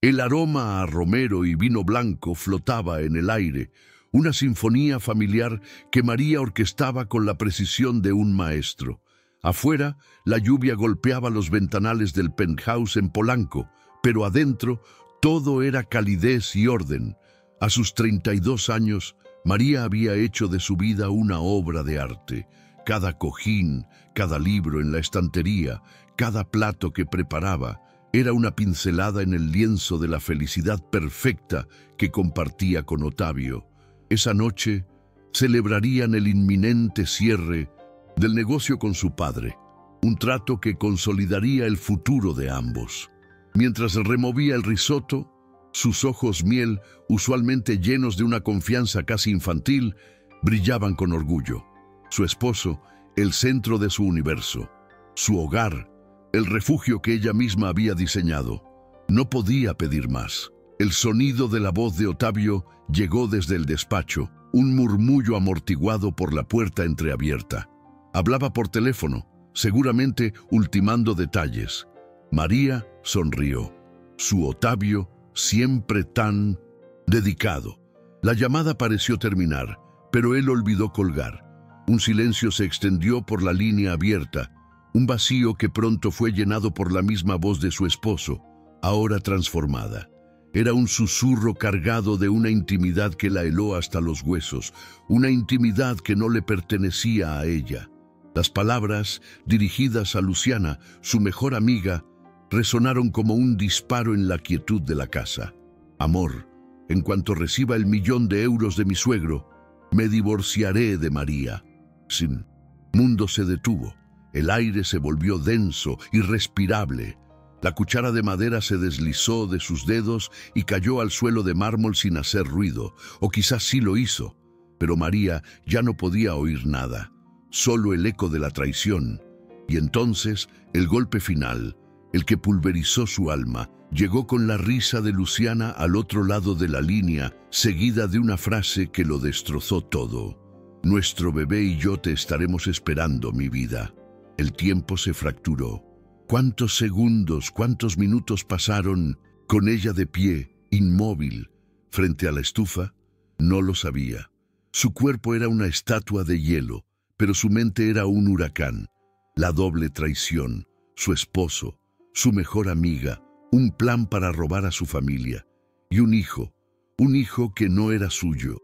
El aroma a romero y vino blanco flotaba en el aire, una sinfonía familiar que María orquestaba con la precisión de un maestro. Afuera, la lluvia golpeaba los ventanales del penthouse en Polanco, pero adentro todo era calidez y orden. A sus 32 años, María había hecho de su vida una obra de arte. Cada cojín, cada libro en la estantería, cada plato que preparaba, era una pincelada en el lienzo de la felicidad perfecta que compartía con Ottavio. Esa noche celebrarían el inminente cierre del negocio con su padre, un trato que consolidaría el futuro de ambos. Mientras removía el risotto, sus ojos miel, usualmente llenos de una confianza casi infantil, brillaban con orgullo. Su esposo, el centro de su universo, su hogar, el refugio que ella misma había diseñado. No podía pedir más. El sonido de la voz de Ottavio llegó desde el despacho, un murmullo amortiguado por la puerta entreabierta. Hablaba por teléfono, seguramente ultimando detalles. María sonrió. Su Ottavio, siempre tan dedicado. La llamada pareció terminar, pero él olvidó colgar. Un silencio se extendió por la línea abierta, un vacío que pronto fue llenado por la misma voz de su esposo, ahora transformada. Era un susurro cargado de una intimidad que la heló hasta los huesos, una intimidad que no le pertenecía a ella. Las palabras, dirigidas a Luciana, su mejor amiga, resonaron como un disparo en la quietud de la casa. Amor, en cuanto reciba el 1.000.000 de euros de mi suegro, me divorciaré de María. Sin mundo se detuvo. El aire se volvió denso, irrespirable. La cuchara de madera se deslizó de sus dedos y cayó al suelo de mármol sin hacer ruido, o quizás sí lo hizo, pero María ya no podía oír nada, solo el eco de la traición. Y entonces el golpe final, el que pulverizó su alma, llegó con la risa de Luciana al otro lado de la línea, seguida de una frase que lo destrozó todo. Nuestro bebé y yo te estaremos esperando, mi vida. El tiempo se fracturó. ¿Cuántos segundos, cuántos minutos pasaron con ella de pie, inmóvil, frente a la estufa? No lo sabía. Su cuerpo era una estatua de hielo, pero su mente era un huracán. La doble traición, su esposo, su mejor amiga, un plan para robar a su familia, y un hijo que no era suyo.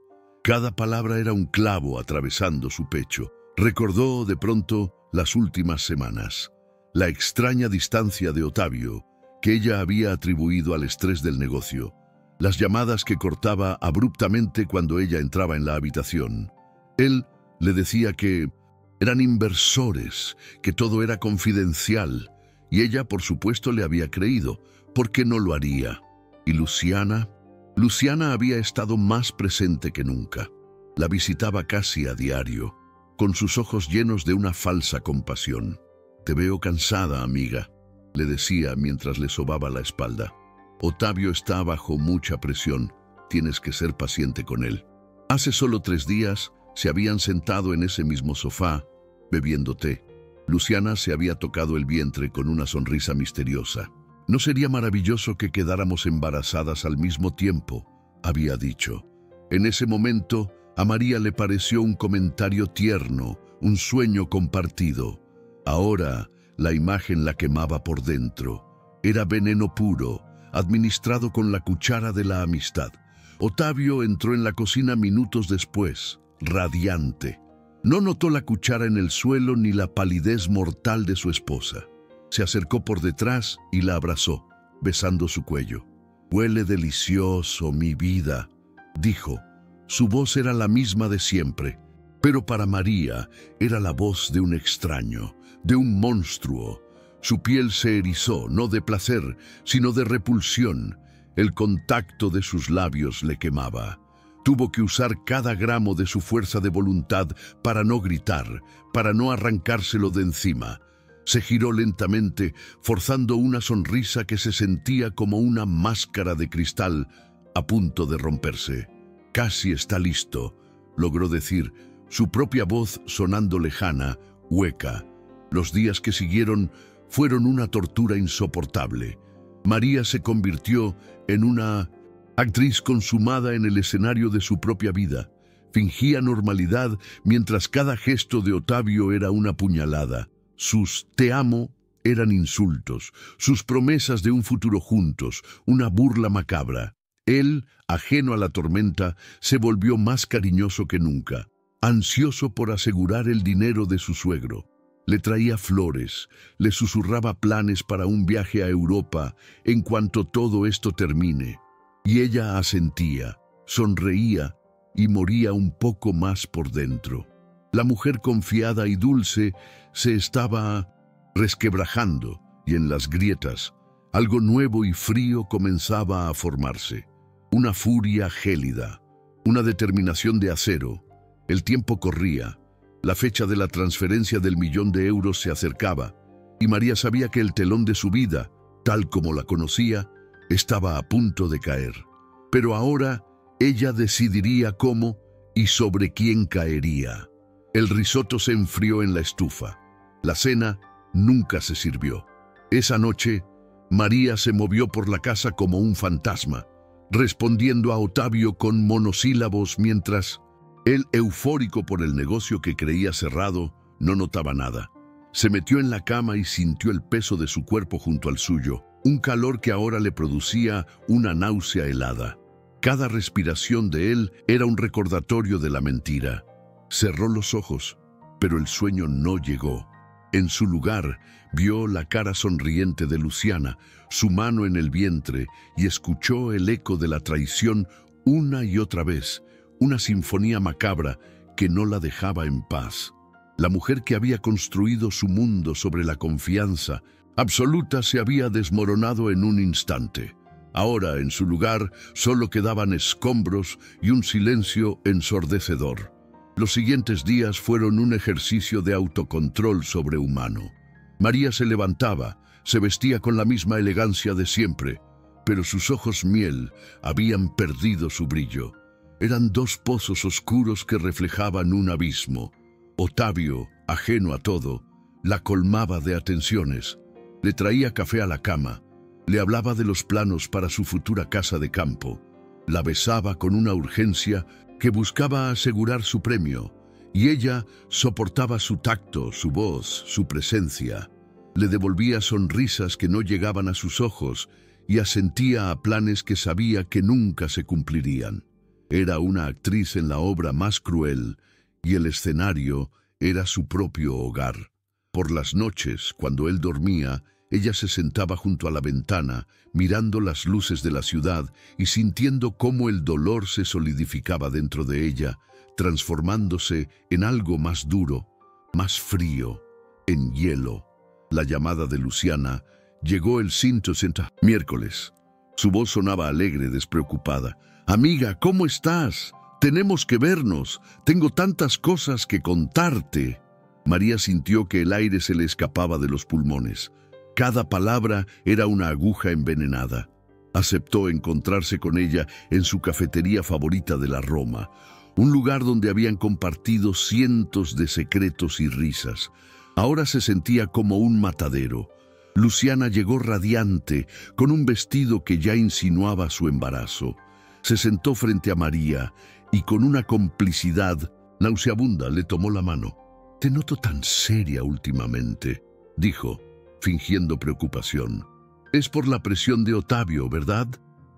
Cada palabra era un clavo atravesando su pecho. Recordó de pronto las últimas semanas, la extraña distancia de Ottavio que ella había atribuido al estrés del negocio, las llamadas que cortaba abruptamente cuando ella entraba en la habitación. Él le decía que eran inversores, que todo era confidencial, y ella, por supuesto, le había creído. ¿Por qué no lo haría? ¿Y Luciana? Luciana había estado más presente que nunca. La visitaba casi a diario, con sus ojos llenos de una falsa compasión. «Te veo cansada, amiga», le decía mientras le sobaba la espalda. «Ottavio está bajo mucha presión. Tienes que ser paciente con él». Hace solo 3 días se habían sentado en ese mismo sofá, bebiendo té. Luciana se había tocado el vientre con una sonrisa misteriosa. «¿No sería maravilloso que quedáramos embarazadas al mismo tiempo?», había dicho. En ese momento, a María le pareció un comentario tierno, un sueño compartido. Ahora, la imagen la quemaba por dentro. Era veneno puro, administrado con la cuchara de la amistad. Ottavio entró en la cocina minutos después, radiante. No notó la cuchara en el suelo ni la palidez mortal de su esposa. Se acercó por detrás y la abrazó, besando su cuello. «Huele delicioso, mi vida», dijo. Su voz era la misma de siempre, pero para María era la voz de un extraño, de un monstruo. Su piel se erizó, no de placer, sino de repulsión. El contacto de sus labios le quemaba. Tuvo que usar cada gramo de su fuerza de voluntad para no gritar, para no arrancárselo de encima. Se giró lentamente, forzando una sonrisa que se sentía como una máscara de cristal a punto de romperse. «Casi está listo», logró decir, su propia voz sonando lejana, hueca. Los días que siguieron fueron una tortura insoportable. María se convirtió en una actriz consumada en el escenario de su propia vida. Fingía normalidad mientras cada gesto de Ottavio era una puñalada. Sus «te amo» eran insultos, sus promesas de un futuro juntos, una burla macabra. Él, ajeno a la tormenta, se volvió más cariñoso que nunca, ansioso por asegurar el dinero de su suegro. Le traía flores, le susurraba planes para un viaje a Europa en cuanto todo esto termine. Y ella asentía, sonreía y moría un poco más por dentro. La mujer confiada y dulce se estaba resquebrajando y en las grietas algo nuevo y frío comenzaba a formarse. Una furia gélida, una determinación de acero. El tiempo corría. La fecha de la transferencia del €1.000.000 se acercaba y María sabía que el telón de su vida, tal como la conocía, estaba a punto de caer. Pero ahora ella decidiría cómo y sobre quién caería. El risotto se enfrió en la estufa. La cena nunca se sirvió. Esa noche, María se movió por la casa como un fantasma, respondiendo a Ottavio con monosílabos mientras él, eufórico por el negocio que creía cerrado, no notaba nada. Se metió en la cama y sintió el peso de su cuerpo junto al suyo, un calor que ahora le producía una náusea helada. Cada respiración de él era un recordatorio de la mentira. Cerró los ojos, pero el sueño no llegó. En su lugar, vio la cara sonriente de Luciana, su mano en el vientre, y escuchó el eco de la traición una y otra vez, una sinfonía macabra que no la dejaba en paz. La mujer que había construido su mundo sobre la confianza absoluta se había desmoronado en un instante. Ahora, en su lugar, solo quedaban escombros y un silencio ensordecedor. Los siguientes días fueron un ejercicio de autocontrol sobrehumano. María se levantaba, se vestía con la misma elegancia de siempre, pero sus ojos miel habían perdido su brillo. Eran dos pozos oscuros que reflejaban un abismo. Ottavio, ajeno a todo, la colmaba de atenciones. Le traía café a la cama, le hablaba de los planos para su futura casa de campo, la besaba con una urgencia que buscaba asegurar su premio, y ella soportaba su tacto, su voz, su presencia. Le devolvía sonrisas que no llegaban a sus ojos y asentía a planes que sabía que nunca se cumplirían. Era una actriz en la obra más cruel y el escenario era su propio hogar. Por las noches, cuando él dormía, ella se sentaba junto a la ventana, mirando las luces de la ciudad y sintiendo cómo el dolor se solidificaba dentro de ella, transformándose en algo más duro, más frío, en hielo. La llamada de Luciana llegó el miércoles. Su voz sonaba alegre, despreocupada. «Amiga, ¿cómo estás? Tenemos que vernos. Tengo tantas cosas que contarte». María sintió que el aire se le escapaba de los pulmones. Cada palabra era una aguja envenenada. Aceptó encontrarse con ella en su cafetería favorita de la Roma, un lugar donde habían compartido cientos de secretos y risas. Ahora se sentía como un matadero. Luciana llegó radiante, con un vestido que ya insinuaba su embarazo. Se sentó frente a María y con una complicidad nauseabunda le tomó la mano. «Te noto tan seria últimamente», dijo, fingiendo preocupación. «Es por la presión de Ottavio, ¿verdad?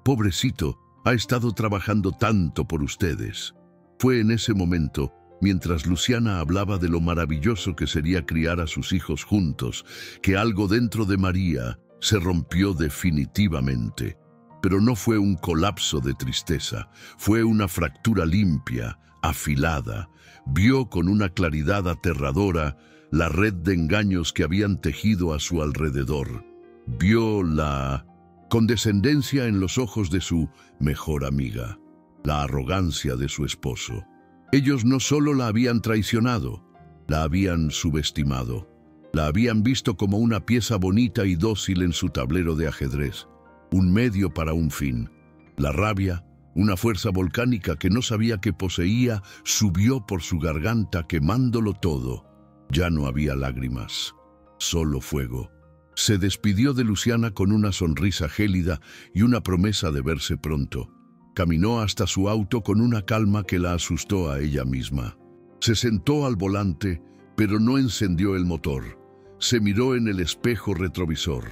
Pobrecito, ha estado trabajando tanto por ustedes». Fue en ese momento, mientras Luciana hablaba de lo maravilloso que sería criar a sus hijos juntos, que algo dentro de María se rompió definitivamente. Pero no fue un colapso de tristeza, fue una fractura limpia, afilada. Vio con una claridad aterradora la red de engaños que habían tejido a su alrededor. Vio la condescendencia en los ojos de su mejor amiga, la arrogancia de su esposo. Ellos no solo la habían traicionado, la habían subestimado. La habían visto como una pieza bonita y dócil en su tablero de ajedrez, un medio para un fin. La rabia, una fuerza volcánica que no sabía que poseía, subió por su garganta quemándolo todo. Ya no había lágrimas, solo fuego. Se despidió de Luciana con una sonrisa gélida y una promesa de verse pronto. Caminó hasta su auto con una calma que la asustó a ella misma. Se sentó al volante, pero no encendió el motor. Se miró en el espejo retrovisor.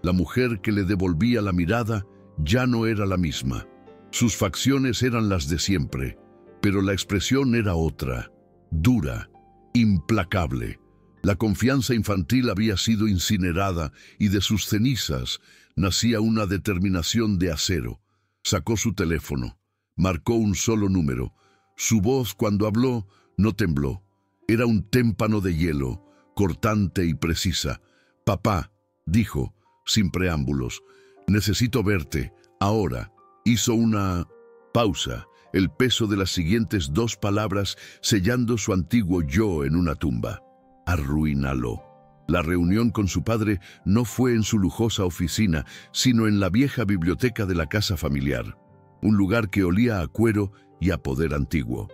La mujer que le devolvía la mirada ya no era la misma. Sus facciones eran las de siempre, pero la expresión era otra, dura, implacable. La confianza infantil había sido incinerada y de sus cenizas nacía una determinación de acero. Sacó su teléfono, marcó un solo número. Su voz, cuando habló, no tembló. Era un témpano de hielo, cortante y precisa. «Papá», dijo, sin preámbulos, «necesito verte, ahora». Hizo una pausa, el peso de las siguientes 2 palabras sellando su antiguo yo en una tumba. Arruínalo. La reunión con su padre no fue en su lujosa oficina, sino en la vieja biblioteca de la casa familiar, un lugar que olía a cuero y a poder antiguo.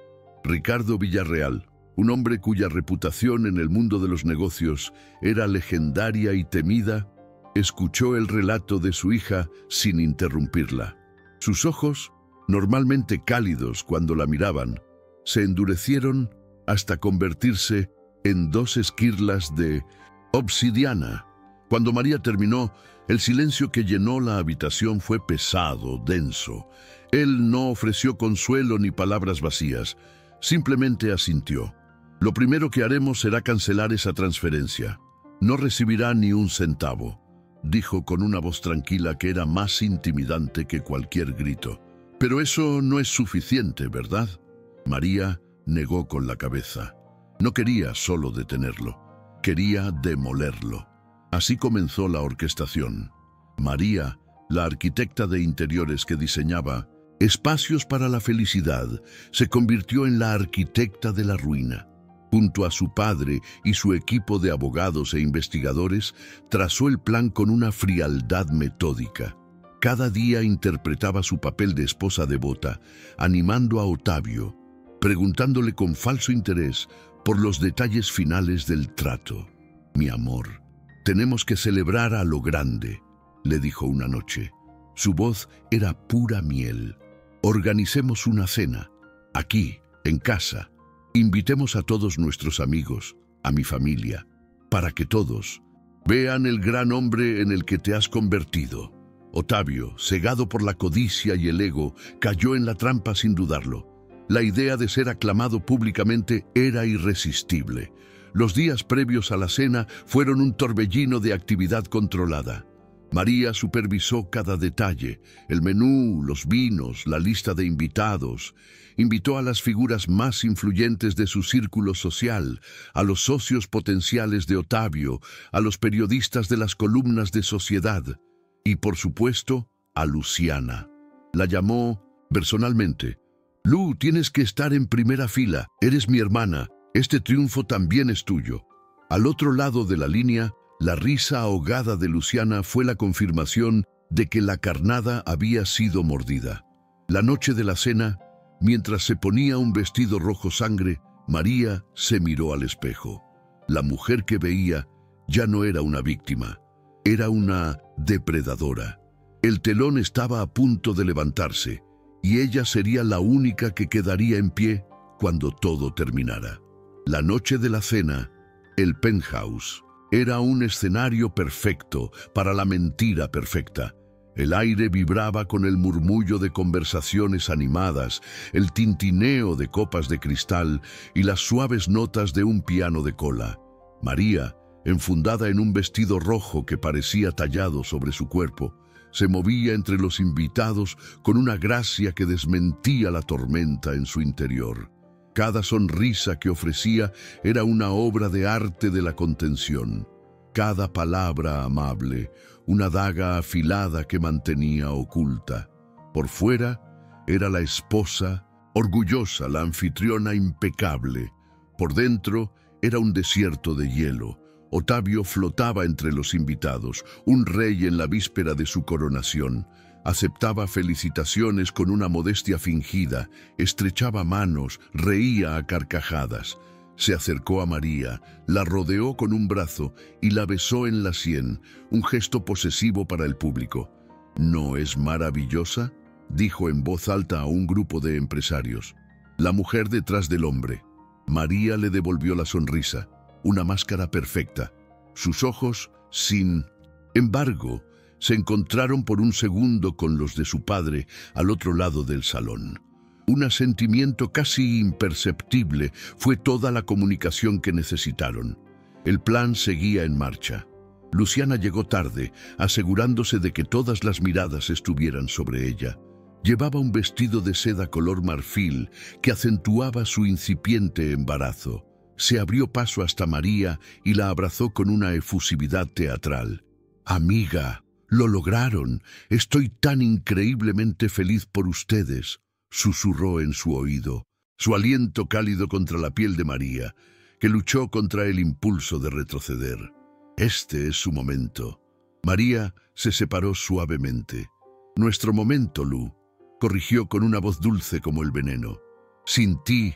Ricardo Villarreal, un hombre cuya reputación en el mundo de los negocios era legendaria y temida, escuchó el relato de su hija sin interrumpirla. Sus ojos, normalmente cálidos cuando la miraban, se endurecieron hasta convertirse en 2 esquirlas de obsidiana. Cuando María terminó, el silencio que llenó la habitación fue pesado, denso. Él no ofreció consuelo ni palabras vacías, simplemente asintió. «Lo primero que haremos será cancelar esa transferencia. No recibirá ni un centavo», dijo con una voz tranquila que era más intimidante que cualquier grito. «Pero eso no es suficiente, ¿verdad?». María negó con la cabeza. No quería solo detenerlo, quería demolerlo. Así comenzó la orquestación. María, la arquitecta de interiores que diseñaba espacios para la felicidad, se convirtió en la arquitecta de la ruina. Junto a su padre y su equipo de abogados e investigadores, trazó el plan con una frialdad metódica. Cada día interpretaba su papel de esposa devota, animando a Ottavio, preguntándole con falso interés por los detalles finales del trato. «Mi amor, tenemos que celebrar a lo grande», le dijo una noche. Su voz era pura miel. «Organicemos una cena, aquí, en casa. Invitemos a todos nuestros amigos, a mi familia, para que todos vean el gran hombre en el que te has convertido». Ottavio, cegado por la codicia y el ego, cayó en la trampa sin dudarlo. La idea de ser aclamado públicamente era irresistible. Los días previos a la cena fueron un torbellino de actividad controlada. María supervisó cada detalle, el menú, los vinos, la lista de invitados. Invitó a las figuras más influyentes de su círculo social, a los socios potenciales de Ottavio, a los periodistas de las columnas de Sociedad y, por supuesto, a Luciana. La llamó personalmente. «Lu, tienes que estar en primera fila. Eres mi hermana. Este triunfo también es tuyo». Al otro lado de la línea, la risa ahogada de Luciana fue la confirmación de que la carnada había sido mordida. La noche de la cena, mientras se ponía un vestido rojo sangre, María se miró al espejo. La mujer que veía ya no era una víctima, era una depredadora. El telón estaba a punto de levantarse, y ella sería la única que quedaría en pie cuando todo terminara. La noche de la cena, el penthouse, era un escenario perfecto para la mentira perfecta. El aire vibraba con el murmullo de conversaciones animadas, el tintineo de copas de cristal y las suaves notas de un piano de cola. María, enfundada en un vestido rojo que parecía tallado sobre su cuerpo, se movía entre los invitados con una gracia que desmentía la tormenta en su interior. Cada sonrisa que ofrecía era una obra de arte de la contención. Cada palabra amable, una daga afilada que mantenía oculta. Por fuera era la esposa, orgullosa, la anfitriona impecable. Por dentro era un desierto de hielo. Ottavio flotaba entre los invitados, un rey en la víspera de su coronación. Aceptaba felicitaciones con una modestia fingida, estrechaba manos, reía a carcajadas. Se acercó a María, la rodeó con un brazo y la besó en la sien, un gesto posesivo para el público. ¿No es maravillosa?, dijo en voz alta a un grupo de empresarios. La mujer detrás del hombre. María le devolvió la sonrisa, una máscara perfecta. Sus ojos, sin embargo, se encontraron por un segundo con los de su padre al otro lado del salón. Un asentimiento casi imperceptible fue toda la comunicación que necesitaron. El plan seguía en marcha. Luciana llegó tarde, asegurándose de que todas las miradas estuvieran sobre ella. Llevaba un vestido de seda color marfil que acentuaba su incipiente embarazo. Se abrió paso hasta María y la abrazó con una efusividad teatral. «Amiga, lo lograron. Estoy tan increíblemente feliz por ustedes», susurró en su oído, su aliento cálido contra la piel de María, que luchó contra el impulso de retroceder. «Este es su momento». María se separó suavemente. «Nuestro momento, Lu», corrigió con una voz dulce como el veneno. «Sin ti,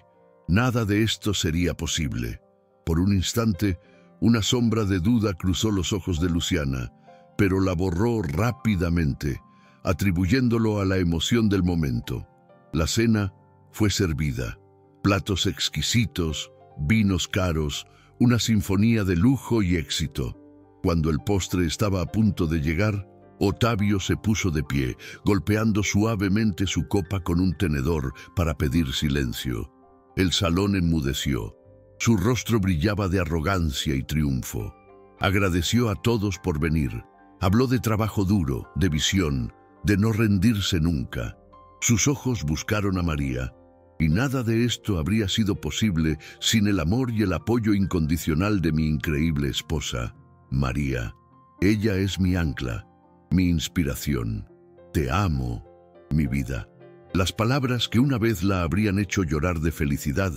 nada de esto sería posible». Por un instante, una sombra de duda cruzó los ojos de Luciana, pero la borró rápidamente, atribuyéndolo a la emoción del momento. La cena fue servida. Platos exquisitos, vinos caros, una sinfonía de lujo y éxito. Cuando el postre estaba a punto de llegar, Ottavio se puso de pie, golpeando suavemente su copa con un tenedor para pedir silencio. El salón enmudeció. Su rostro brillaba de arrogancia y triunfo. Agradeció a todos por venir. Habló de trabajo duro, de visión, de no rendirse nunca. Sus ojos buscaron a María, y nada de esto habría sido posible sin el amor y el apoyo incondicional de mi increíble esposa, María. Ella es mi ancla, mi inspiración. Te amo, mi vida. Las palabras que una vez la habrían hecho llorar de felicidad,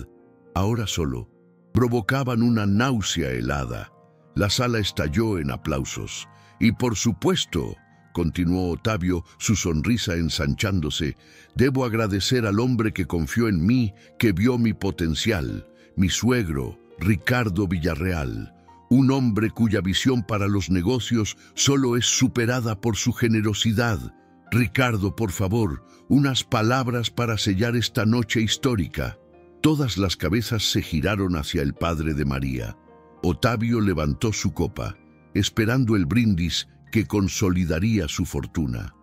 ahora solo, provocaban una náusea helada. La sala estalló en aplausos. Y por supuesto, continuó Ottavio, su sonrisa ensanchándose, debo agradecer al hombre que confió en mí, que vio mi potencial, mi suegro, Ricardo Villarreal, un hombre cuya visión para los negocios solo es superada por su generosidad. Ricardo, por favor, unas palabras para sellar esta noche histórica. Todas las cabezas se giraron hacia el padre de María. Ottavio levantó su copa, esperando el brindis que consolidaría su fortuna.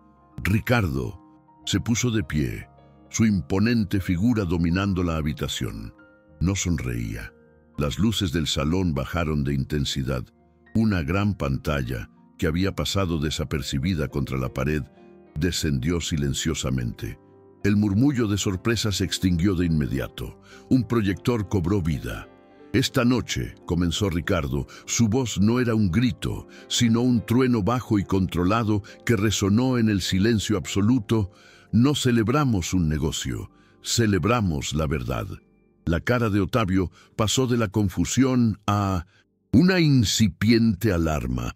Ricardo se puso de pie, su imponente figura dominando la habitación. No sonreía. Las luces del salón bajaron de intensidad. Una gran pantalla, que había pasado desapercibida contra la pared, descendió silenciosamente. El murmullo de sorpresa se extinguió de inmediato. Un proyector cobró vida. «Esta noche», comenzó Ricardo, su voz no era un grito, sino un trueno bajo y controlado que resonó en el silencio absoluto, «no celebramos un negocio, celebramos la verdad». La cara de Ottavio pasó de la confusión a una incipiente alarma.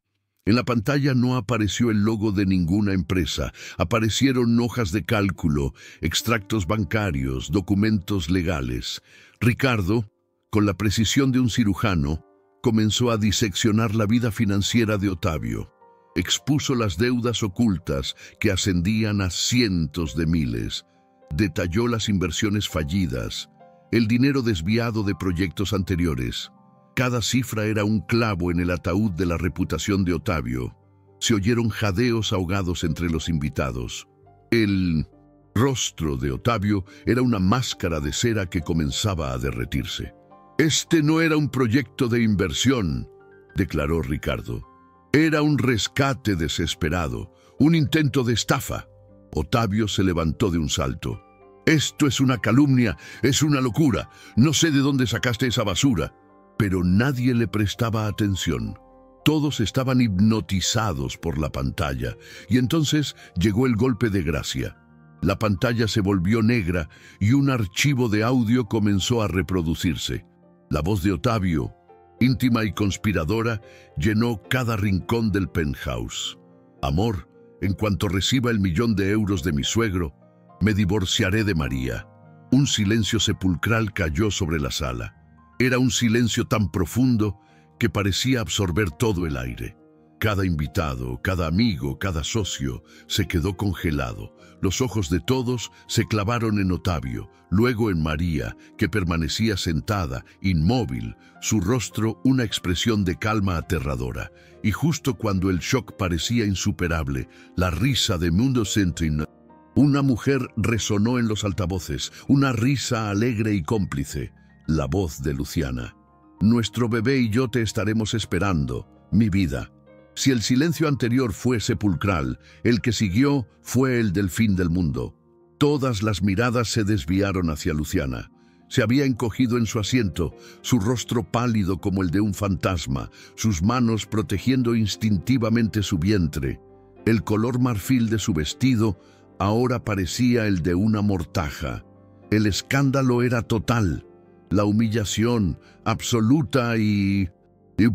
En la pantalla no apareció el logo de ninguna empresa, aparecieron hojas de cálculo, extractos bancarios, documentos legales. Ricardo, con la precisión de un cirujano, comenzó a diseccionar la vida financiera de Ottavio. Expuso las deudas ocultas que ascendían a cientos de miles. Detalló las inversiones fallidas, el dinero desviado de proyectos anteriores. Cada cifra era un clavo en el ataúd de la reputación de Ottavio. Se oyeron jadeos ahogados entre los invitados. El rostro de Ottavio era una máscara de cera que comenzaba a derretirse. «Este no era un proyecto de inversión», declaró Ricardo. «Era un rescate desesperado, un intento de estafa». Ottavio se levantó de un salto. «Esto es una calumnia, es una locura. No sé de dónde sacaste esa basura». Pero nadie le prestaba atención. Todos estaban hipnotizados por la pantalla, y entonces llegó el golpe de gracia. La pantalla se volvió negra y un archivo de audio comenzó a reproducirse. La voz de Ottavio, íntima y conspiradora, llenó cada rincón del penthouse. «Amor, en cuanto reciba el €1.000.000 de mi suegro, me divorciaré de María». Un silencio sepulcral cayó sobre la sala. Era un silencio tan profundo que parecía absorber todo el aire. Cada invitado, cada amigo, cada socio se quedó congelado. Los ojos de todos se clavaron en Ottavio, luego en María, que permanecía sentada, inmóvil, su rostro una expresión de calma aterradora. Y justo cuando el shock parecía insuperable, la risa de Mundo Centrin, una mujer resonó en los altavoces, una risa alegre y cómplice, la voz de Luciana. «Nuestro bebé y yo te estaremos esperando, mi vida». Si el silencio anterior fue sepulcral, el que siguió fue el del fin del mundo. Todas las miradas se desviaron hacia Luciana. Se había encogido en su asiento, su rostro pálido como el de un fantasma, sus manos protegiendo instintivamente su vientre. El color marfil de su vestido ahora parecía el de una mortaja. El escándalo era total, la humillación absoluta y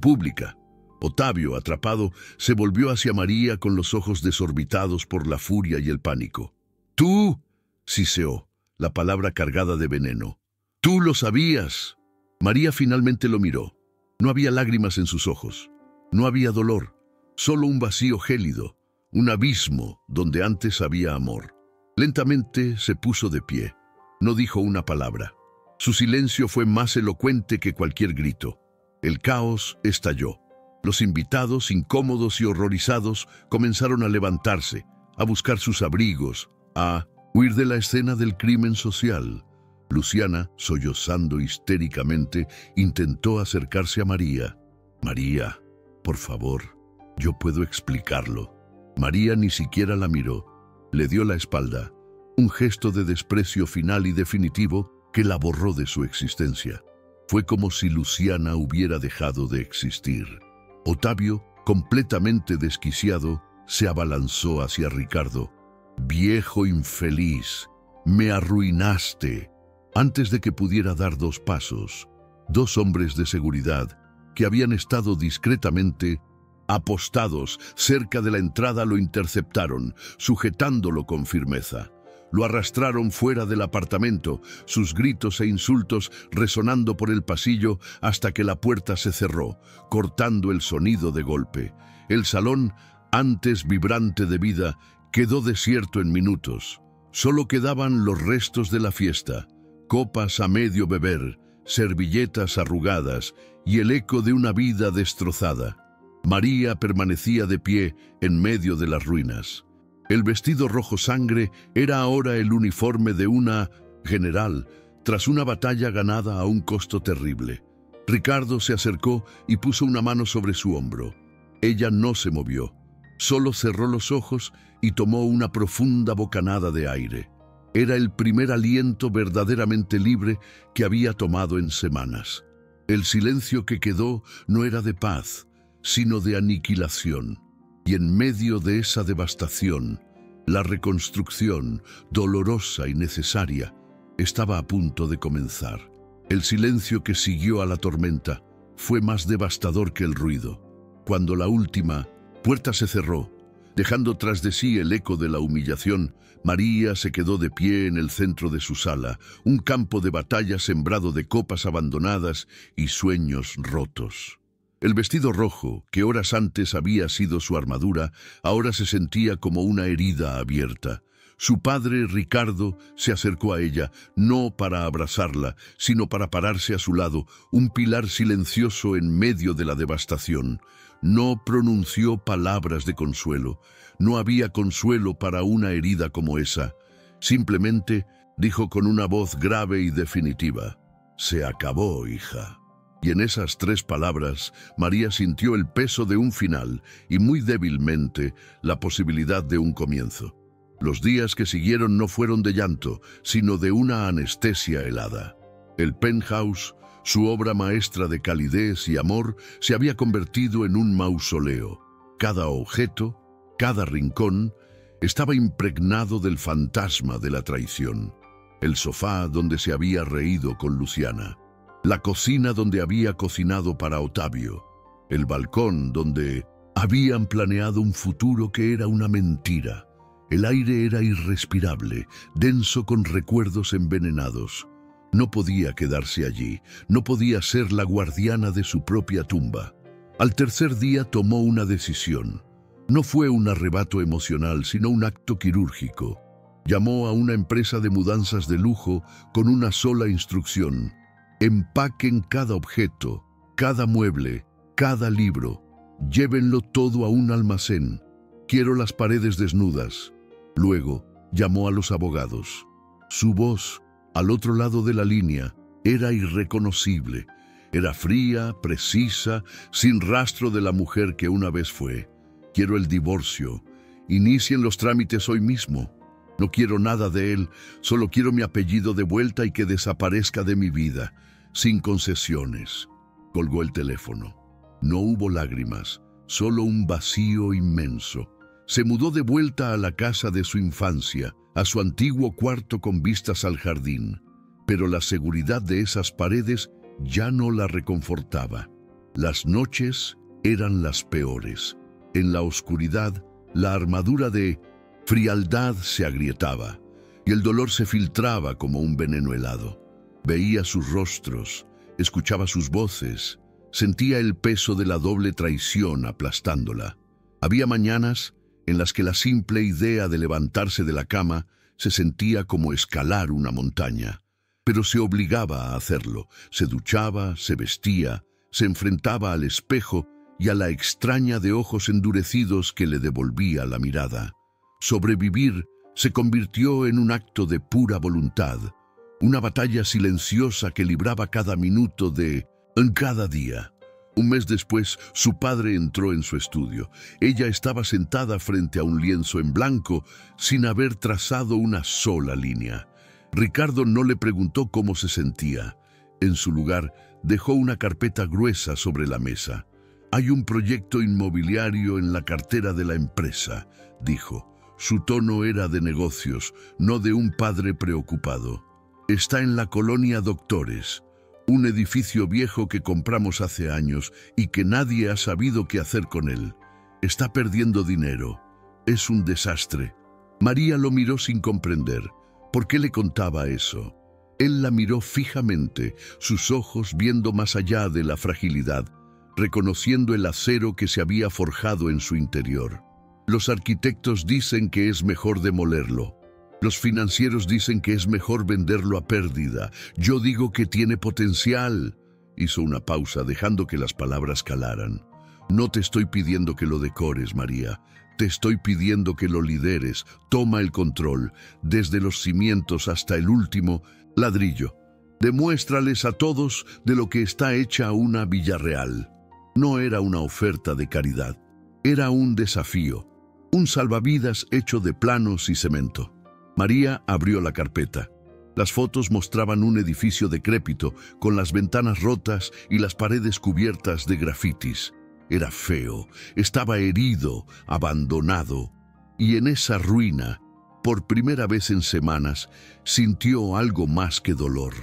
pública. Ottavio, atrapado, se volvió hacia María con los ojos desorbitados por la furia y el pánico. «¡Tú!», siseó, la palabra cargada de veneno. «¡Tú lo sabías!». María finalmente lo miró. No había lágrimas en sus ojos. No había dolor. Solo un vacío gélido, un abismo donde antes había amor. Lentamente se puso de pie. No dijo una palabra. Su silencio fue más elocuente que cualquier grito. El caos estalló. Los invitados, incómodos y horrorizados, comenzaron a levantarse, a buscar sus abrigos, a huir de la escena del crimen social. Luciana, sollozando histéricamente, intentó acercarse a María. «María, por favor, yo puedo explicarlo». María ni siquiera la miró. Le dio la espalda, un gesto de desprecio final y definitivo que la borró de su existencia. Fue como si Luciana hubiera dejado de existir. Ottavio, completamente desquiciado, se abalanzó hacia Ricardo. «Viejo infeliz, me arruinaste». Antes de que pudiera dar 2 pasos, 2 hombres de seguridad, que habían estado discretamente apostados cerca de la entrada, lo interceptaron, sujetándolo con firmeza. Lo arrastraron fuera del apartamento, sus gritos e insultos resonando por el pasillo hasta que la puerta se cerró, cortando el sonido de golpe. El salón, antes vibrante de vida, quedó desierto en minutos. Solo quedaban los restos de la fiesta, copas a medio beber, servilletas arrugadas y el eco de una vida destrozada. María permanecía de pie en medio de las ruinas. El vestido rojo sangre era ahora el uniforme de una general, tras una batalla ganada a un costo terrible. Ricardo se acercó y puso una mano sobre su hombro. Ella no se movió, solo cerró los ojos y tomó una profunda bocanada de aire. Era el primer aliento verdaderamente libre que había tomado en semanas. El silencio que quedó no era de paz, sino de aniquilación. Y en medio de esa devastación, la reconstrucción, dolorosa y necesaria, estaba a punto de comenzar. El silencio que siguió a la tormenta fue más devastador que el ruido. Cuando la última puerta se cerró, dejando tras de sí el eco de la humillación, María se quedó de pie en el centro de su sala, un campo de batalla sembrado de copas abandonadas y sueños rotos. El vestido rojo, que horas antes había sido su armadura, ahora se sentía como una herida abierta. Su padre, Ricardo, se acercó a ella, no para abrazarla, sino para pararse a su lado, un pilar silencioso en medio de la devastación. No pronunció palabras de consuelo. No había consuelo para una herida como esa. Simplemente dijo con una voz grave y definitiva: «Se acabó, hija». Y en esas 3 palabras, María sintió el peso de un final y muy débilmente la posibilidad de un comienzo. Los días que siguieron no fueron de llanto, sino de una anestesia helada. El penthouse, su obra maestra de calidez y amor, se había convertido en un mausoleo. Cada objeto, cada rincón, estaba impregnado del fantasma de la traición. El sofá donde se había reído con Luciana. La cocina donde había cocinado para Ottavio, el balcón donde habían planeado un futuro que era una mentira. El aire era irrespirable, denso con recuerdos envenenados. No podía quedarse allí, no podía ser la guardiana de su propia tumba. Al tercer día tomó una decisión. No fue un arrebato emocional, sino un acto quirúrgico. Llamó a una empresa de mudanzas de lujo con una sola instrucción: empaquen cada objeto, cada mueble, cada libro. Llévenlo todo a un almacén. Quiero las paredes desnudas. Luego llamó a los abogados. Su voz, al otro lado de la línea, era irreconocible. Era fría, precisa, sin rastro de la mujer que una vez fue. Quiero el divorcio. Inicien los trámites hoy mismo. No quiero nada de él, solo quiero mi apellido de vuelta y que desaparezca de mi vida, sin concesiones. Colgó el teléfono. No hubo lágrimas, solo un vacío inmenso. Se mudó de vuelta a la casa de su infancia, a su antiguo cuarto con vistas al jardín. Pero la seguridad de esas paredes ya no la reconfortaba. Las noches eran las peores. En la oscuridad, la armadura de frialdad se agrietaba y el dolor se filtraba como un veneno helado. Veía sus rostros, escuchaba sus voces, sentía el peso de la doble traición aplastándola. Había mañanas en las que la simple idea de levantarse de la cama se sentía como escalar una montaña, pero se obligaba a hacerlo. Se duchaba, se vestía, se enfrentaba al espejo y a la extraña de ojos endurecidos que le devolvía la mirada. Sobrevivir se convirtió en un acto de pura voluntad, una batalla silenciosa que libraba cada minuto en cada día. Un mes después, su padre entró en su estudio. Ella estaba sentada frente a un lienzo en blanco, sin haber trazado una sola línea. Ricardo no le preguntó cómo se sentía. En su lugar, dejó una carpeta gruesa sobre la mesa. «Hay un proyecto inmobiliario en la cartera de la empresa», dijo. Su tono era de negocios, no de un padre preocupado. «Está en la colonia Doctores, un edificio viejo que compramos hace años y que nadie ha sabido qué hacer con él. Está perdiendo dinero. Es un desastre». María lo miró sin comprender. ¿Por qué le contaba eso? Él la miró fijamente, sus ojos viendo más allá de la fragilidad, reconociendo el acero que se había forjado en su interior. Los arquitectos dicen que es mejor demolerlo. Los financieros dicen que es mejor venderlo a pérdida. Yo digo que tiene potencial. Hizo una pausa, dejando que las palabras calaran. No te estoy pidiendo que lo decores, María. Te estoy pidiendo que lo lideres. Toma el control, desde los cimientos hasta el último ladrillo. Demuéstrales a todos de lo que está hecha una Villarreal. No era una oferta de caridad. Era un desafío. Un salvavidas hecho de planos y cemento. María abrió la carpeta. Las fotos mostraban un edificio decrépito, con las ventanas rotas y las paredes cubiertas de grafitis. Era feo, estaba herido, abandonado. Y en esa ruina, por primera vez en semanas, sintió algo más que dolor.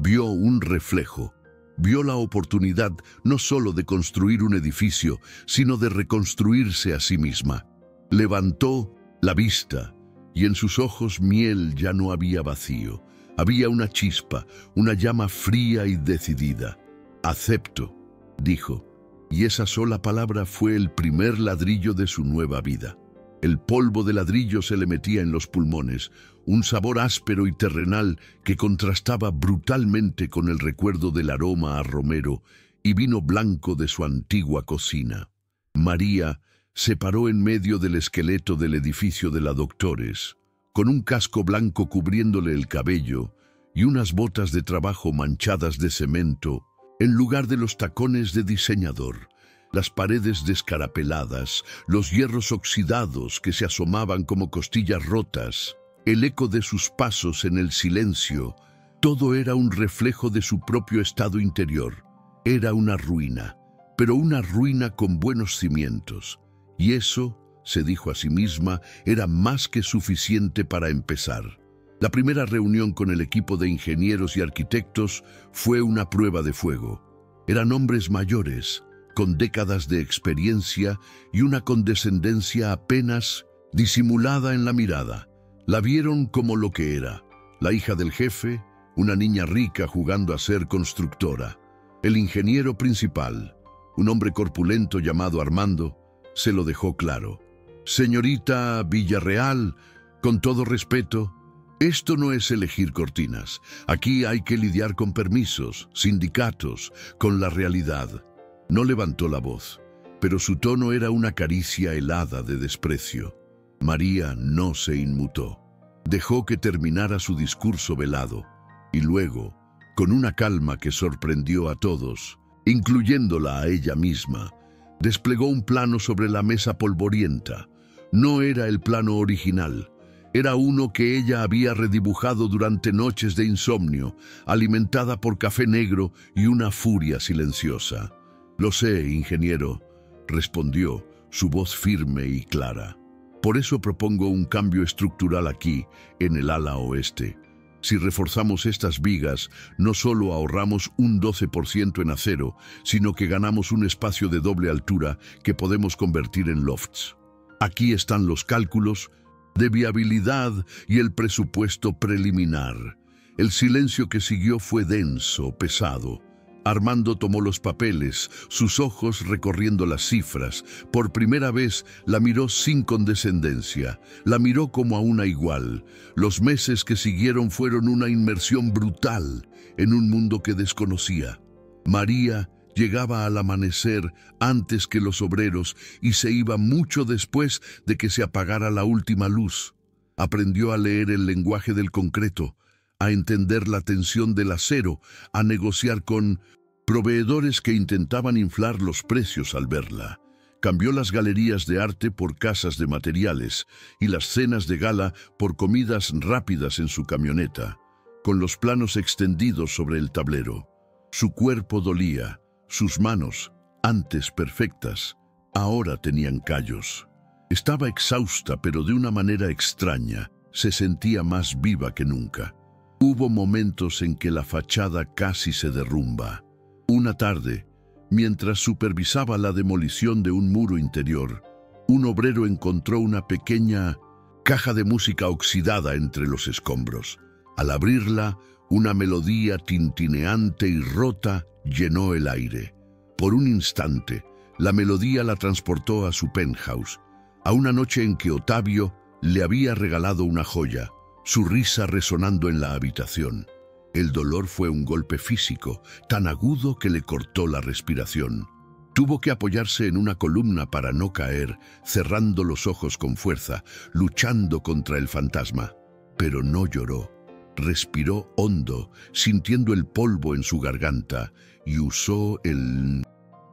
Vio un reflejo. Vio la oportunidad no solo de construir un edificio, sino de reconstruirse a sí misma. Levantó la vista, y en sus ojos miel ya no había vacío. Había una chispa, una llama fría y decidida. «Acepto», dijo, y esa sola palabra fue el primer ladrillo de su nueva vida. El polvo de ladrillo se le metía en los pulmones, un sabor áspero y terrenal que contrastaba brutalmente con el recuerdo del aroma a romero y vino blanco de su antigua cocina. María se paró en medio del esqueleto del edificio de la Doctores, con un casco blanco cubriéndole el cabello y unas botas de trabajo manchadas de cemento, en lugar de los tacones de diseñador. Las paredes descarapeladas, los hierros oxidados que se asomaban como costillas rotas, el eco de sus pasos en el silencio, todo era un reflejo de su propio estado interior. Era una ruina, pero una ruina con buenos cimientos. Y eso, se dijo a sí misma, era más que suficiente para empezar. La primera reunión con el equipo de ingenieros y arquitectos fue una prueba de fuego. Eran hombres mayores, con décadas de experiencia y una condescendencia apenas disimulada en la mirada. La vieron como lo que era, la hija del jefe, una niña rica jugando a ser constructora. El ingeniero principal, un hombre corpulento llamado Armando, se lo dejó claro. Señorita Villarreal, con todo respeto, esto no es elegir cortinas. Aquí hay que lidiar con permisos, sindicatos, con la realidad. No levantó la voz, pero su tono era una caricia helada de desprecio. María no se inmutó. Dejó que terminara su discurso velado, y luego, con una calma que sorprendió a todos, incluyéndola a ella misma, desplegó un plano sobre la mesa polvorienta. No era el plano original. Era uno que ella había redibujado durante noches de insomnio, alimentada por café negro y una furia silenciosa. «Lo sé, ingeniero», respondió, su voz firme y clara. «Por eso propongo un cambio estructural aquí, en el ala oeste. Si reforzamos estas vigas, no solo ahorramos un 12% en acero, sino que ganamos un espacio de doble altura que podemos convertir en lofts. Aquí están los cálculos de viabilidad y el presupuesto preliminar». El silencio que siguió fue denso, pesado. Armando tomó los papeles, sus ojos recorriendo las cifras. Por primera vez la miró sin condescendencia, la miró como a una igual. Los meses que siguieron fueron una inmersión brutal en un mundo que desconocía. María llegaba al amanecer antes que los obreros y se iba mucho después de que se apagara la última luz. Aprendió a leer el lenguaje del concreto, a entender la tensión del acero, a negociar con proveedores que intentaban inflar los precios al verla. Cambió las galerías de arte por casas de materiales y las cenas de gala por comidas rápidas en su camioneta, con los planos extendidos sobre el tablero. Su cuerpo dolía, sus manos, antes perfectas, ahora tenían callos. Estaba exhausta, pero de una manera extraña, se sentía más viva que nunca. Hubo momentos en que la fachada casi se derrumba. Una tarde, mientras supervisaba la demolición de un muro interior, un obrero encontró una pequeña caja de música oxidada entre los escombros. Al abrirla, una melodía tintineante y rota llenó el aire. Por un instante, la melodía la transportó a su penthouse, a una noche en que Ottavio le había regalado una joya, su risa resonando en la habitación. El dolor fue un golpe físico, tan agudo que le cortó la respiración. Tuvo que apoyarse en una columna para no caer, cerrando los ojos con fuerza, luchando contra el fantasma. Pero no lloró. Respiró hondo, sintiendo el polvo en su garganta, y usó el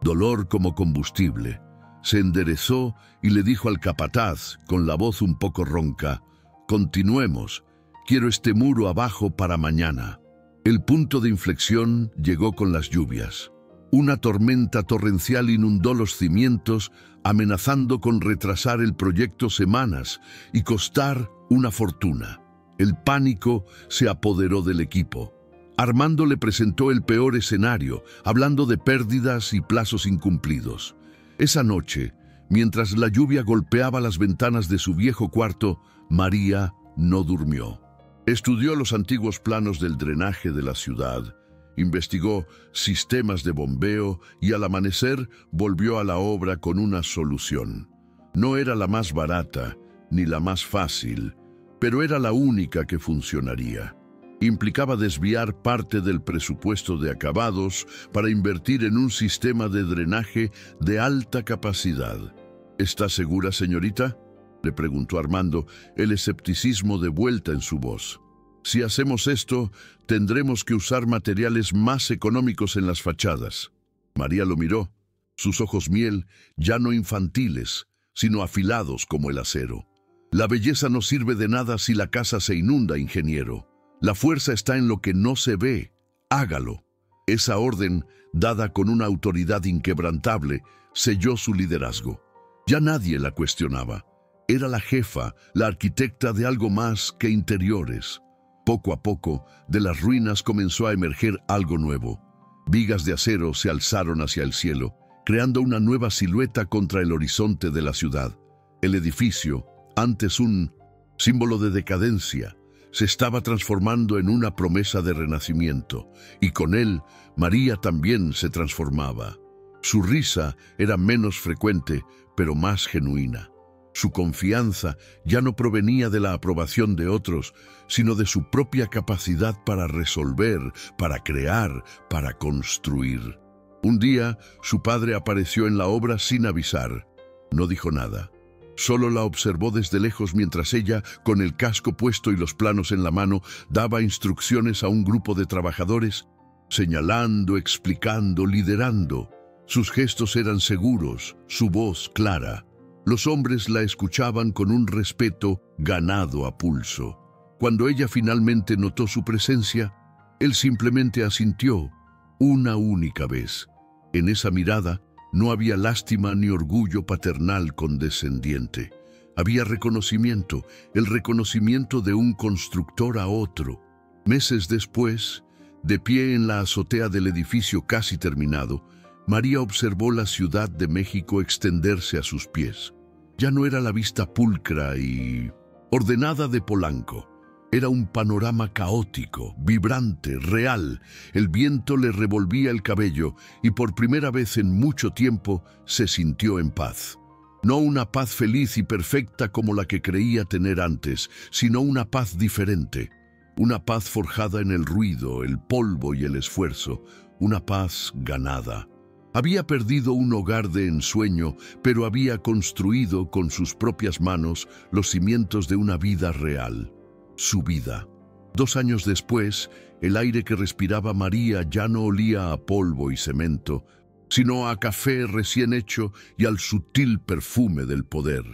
dolor como combustible. Se enderezó y le dijo al capataz, con la voz un poco ronca: «Continuemos. Quiero este muro abajo para mañana». El punto de inflexión llegó con las lluvias. Una tormenta torrencial inundó los cimientos, amenazando con retrasar el proyecto semanas y costar una fortuna. El pánico se apoderó del equipo. Armando le presentó el peor escenario, hablando de pérdidas y plazos incumplidos. Esa noche, mientras la lluvia golpeaba las ventanas de su viejo cuarto, María no durmió. Estudió los antiguos planos del drenaje de la ciudad, investigó sistemas de bombeo y al amanecer volvió a la obra con una solución. No era la más barata ni la más fácil, pero era la única que funcionaría. Implicaba desviar parte del presupuesto de acabados para invertir en un sistema de drenaje de alta capacidad. ¿Está segura, señorita?, le preguntó Armando, el escepticismo de vuelta en su voz. «Si hacemos esto, tendremos que usar materiales más económicos en las fachadas». María lo miró, sus ojos miel, ya no infantiles, sino afilados como el acero. «La belleza no sirve de nada si la casa se inunda, ingeniero. La fuerza está en lo que no se ve. Hágalo». Esa orden, dada con una autoridad inquebrantable, selló su liderazgo. Ya nadie la cuestionaba. Era la jefa, la arquitecta de algo más que interiores. Poco a poco, de las ruinas comenzó a emerger algo nuevo. Vigas de acero se alzaron hacia el cielo, creando una nueva silueta contra el horizonte de la ciudad. El edificio, antes un símbolo de decadencia, se estaba transformando en una promesa de renacimiento, y con él María también se transformaba. Su risa era menos frecuente, pero más genuina. Su confianza ya no provenía de la aprobación de otros, sino de su propia capacidad para resolver, para crear, para construir. Un día, su padre apareció en la obra sin avisar. No dijo nada. Solo la observó desde lejos mientras ella, con el casco puesto y los planos en la mano, daba instrucciones a un grupo de trabajadores, señalando, explicando, liderando. Sus gestos eran seguros, su voz clara. Los hombres la escuchaban con un respeto ganado a pulso. Cuando ella finalmente notó su presencia, él simplemente asintió, una única vez. En esa mirada no había lástima ni orgullo paternal condescendiente. Había reconocimiento, el reconocimiento de un constructor a otro. Meses después, de pie en la azotea del edificio casi terminado, María observó la Ciudad de México extenderse a sus pies. Ya no era la vista pulcra y ordenada de Polanco. Era un panorama caótico, vibrante, real. El viento le revolvía el cabello y por primera vez en mucho tiempo se sintió en paz. No una paz feliz y perfecta como la que creía tener antes, sino una paz diferente. Una paz forjada en el ruido, el polvo y el esfuerzo. Una paz ganada. Había perdido un hogar de ensueño, pero había construido con sus propias manos los cimientos de una vida real. Su vida. 2 años después, el aire que respiraba María ya no olía a polvo y cemento, sino a café recién hecho y al sutil perfume del poder.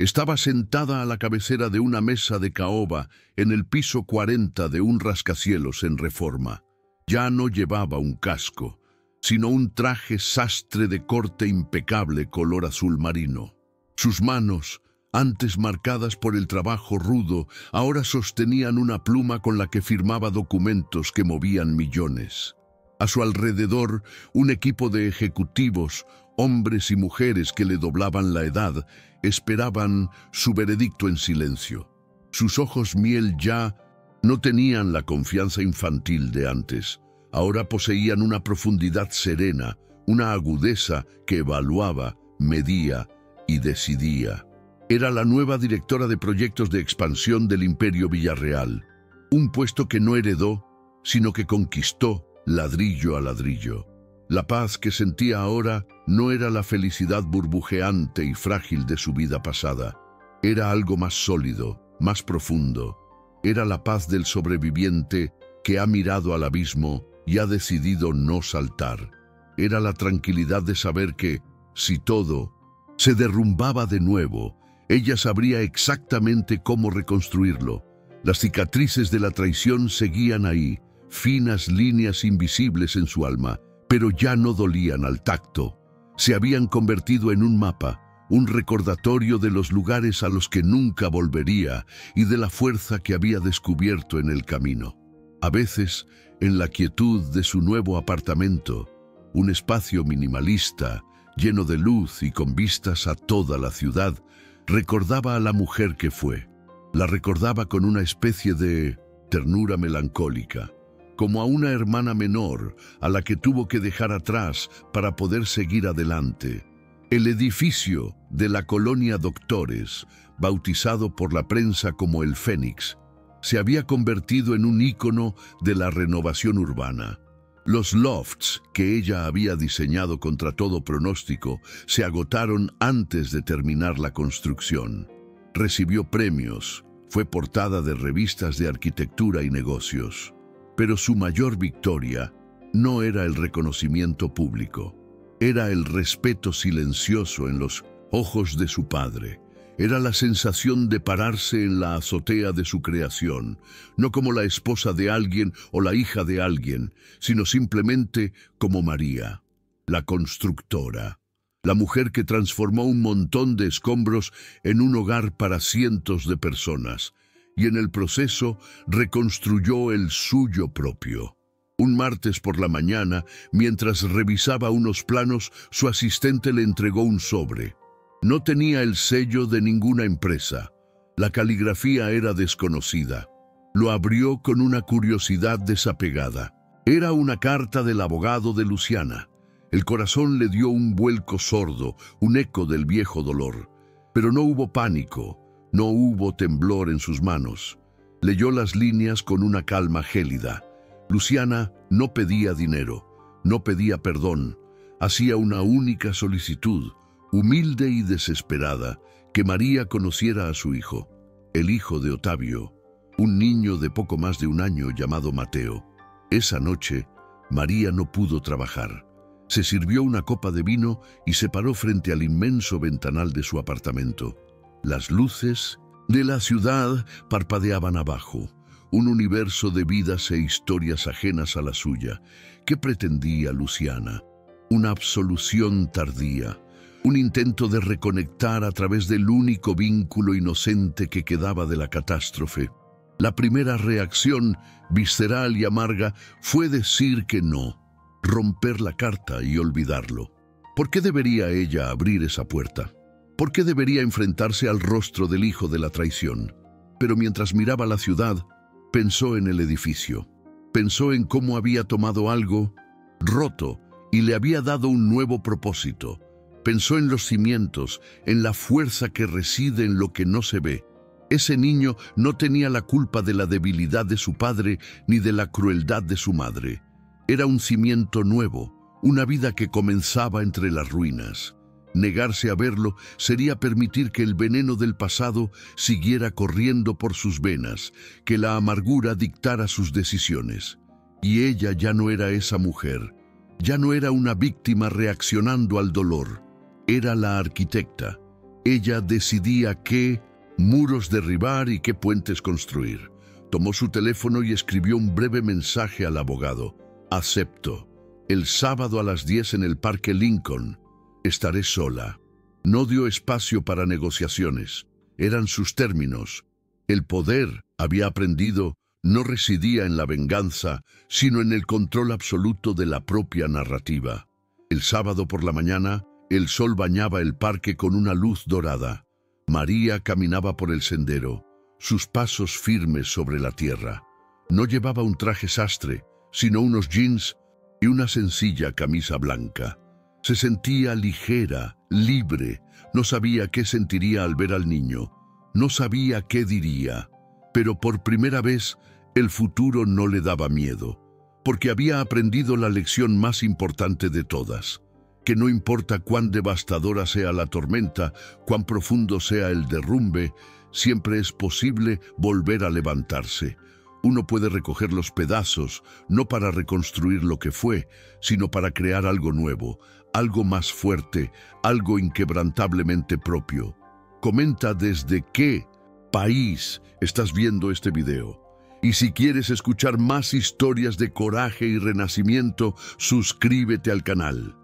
Estaba sentada a la cabecera de una mesa de caoba en el piso 40 de un rascacielos en Reforma. Ya no llevaba un casco, sino un traje sastre de corte impecable color azul marino. Sus manos, antes marcadas por el trabajo rudo, ahora sostenían una pluma con la que firmaba documentos que movían millones. A su alrededor, un equipo de ejecutivos, hombres y mujeres que le doblaban la edad, esperaban su veredicto en silencio. Sus ojos miel ya no tenían la confianza infantil de antes. Ahora poseían una profundidad serena, una agudeza que evaluaba, medía y decidía. Era la nueva directora de proyectos de expansión del Imperio Villarreal, un puesto que no heredó, sino que conquistó ladrillo a ladrillo. La paz que sentía ahora no era la felicidad burbujeante y frágil de su vida pasada. Era algo más sólido, más profundo. Era la paz del sobreviviente que ha mirado al abismo y ha decidido no saltar. Era la tranquilidad de saber que, si todo se derrumbaba de nuevo, ella sabría exactamente cómo reconstruirlo. Las cicatrices de la traición seguían ahí, finas líneas invisibles en su alma, pero ya no dolían al tacto. Se habían convertido en un mapa, un recordatorio de los lugares a los que nunca volvería y de la fuerza que había descubierto en el camino. A veces, en la quietud de su nuevo apartamento, un espacio minimalista, lleno de luz y con vistas a toda la ciudad, recordaba a la mujer que fue. La recordaba con una especie de ternura melancólica, como a una hermana menor a la que tuvo que dejar atrás para poder seguir adelante. El edificio de la colonia Doctores, bautizado por la prensa como el Fénix, se había convertido en un ícono de la renovación urbana. Los lofts que ella había diseñado contra todo pronóstico se agotaron antes de terminar la construcción. Recibió premios, fue portada de revistas de arquitectura y negocios. Pero su mayor victoria no era el reconocimiento público. Era el respeto silencioso en los ojos de su padre. Era la sensación de pararse en la azotea de su creación, no como la esposa de alguien o la hija de alguien, sino simplemente como María, la constructora, la mujer que transformó un montón de escombros en un hogar para cientos de personas, y en el proceso reconstruyó el suyo propio. Un martes por la mañana, mientras revisaba unos planos, su asistente le entregó un sobre. No tenía el sello de ninguna empresa. La caligrafía era desconocida. Lo abrió con una curiosidad desapegada. Era una carta del abogado de Luciana. El corazón le dio un vuelco sordo, un eco del viejo dolor. Pero no hubo pánico, no hubo temblor en sus manos. Leyó las líneas con una calma gélida. Luciana no pedía dinero, no pedía perdón. Hacía una única solicitud, humilde y desesperada, que María conociera a su hijo, el hijo de Ottavio, un niño de poco más de un año llamado Mateo. Esa noche, María no pudo trabajar. Se sirvió una copa de vino y se paró frente al inmenso ventanal de su apartamento. Las luces de la ciudad parpadeaban abajo, un universo de vidas e historias ajenas a la suya. ¿Qué pretendía Luciana? Una absolución tardía, un intento de reconectar a través del único vínculo inocente que quedaba de la catástrofe. La primera reacción, visceral y amarga, fue decir que no, romper la carta y olvidarlo. ¿Por qué debería ella abrir esa puerta? ¿Por qué debería enfrentarse al rostro del hijo de la traición? Pero mientras miraba la ciudad, pensó en el edificio. Pensó en cómo había tomado algo roto y le había dado un nuevo propósito. Pensó en los cimientos, en la fuerza que reside en lo que no se ve. Ese niño no tenía la culpa de la debilidad de su padre ni de la crueldad de su madre. Era un cimiento nuevo, una vida que comenzaba entre las ruinas. Negarse a verlo sería permitir que el veneno del pasado siguiera corriendo por sus venas, que la amargura dictara sus decisiones. Y ella ya no era esa mujer, ya no era una víctima reaccionando al dolor. Era la arquitecta. Ella decidía qué muros derribar y qué puentes construir. Tomó su teléfono y escribió un breve mensaje al abogado. Acepto. El sábado a las 10 en el Parque Lincoln. Estaré sola. No dio espacio para negociaciones. Eran sus términos. El poder, había aprendido, no residía en la venganza, sino en el control absoluto de la propia narrativa. El sábado por la mañana, el sol bañaba el parque con una luz dorada. María caminaba por el sendero, sus pasos firmes sobre la tierra. No llevaba un traje sastre, sino unos jeans y una sencilla camisa blanca. Se sentía ligera, libre. No sabía qué sentiría al ver al niño. No sabía qué diría. Pero por primera vez, el futuro no le daba miedo, porque había aprendido la lección más importante de todas, que no importa cuán devastadora sea la tormenta, cuán profundo sea el derrumbe, siempre es posible volver a levantarse. Uno puede recoger los pedazos, no para reconstruir lo que fue, sino para crear algo nuevo, algo más fuerte, algo inquebrantablemente propio. Comenta desde qué país estás viendo este video. Y si quieres escuchar más historias de coraje y renacimiento, suscríbete al canal.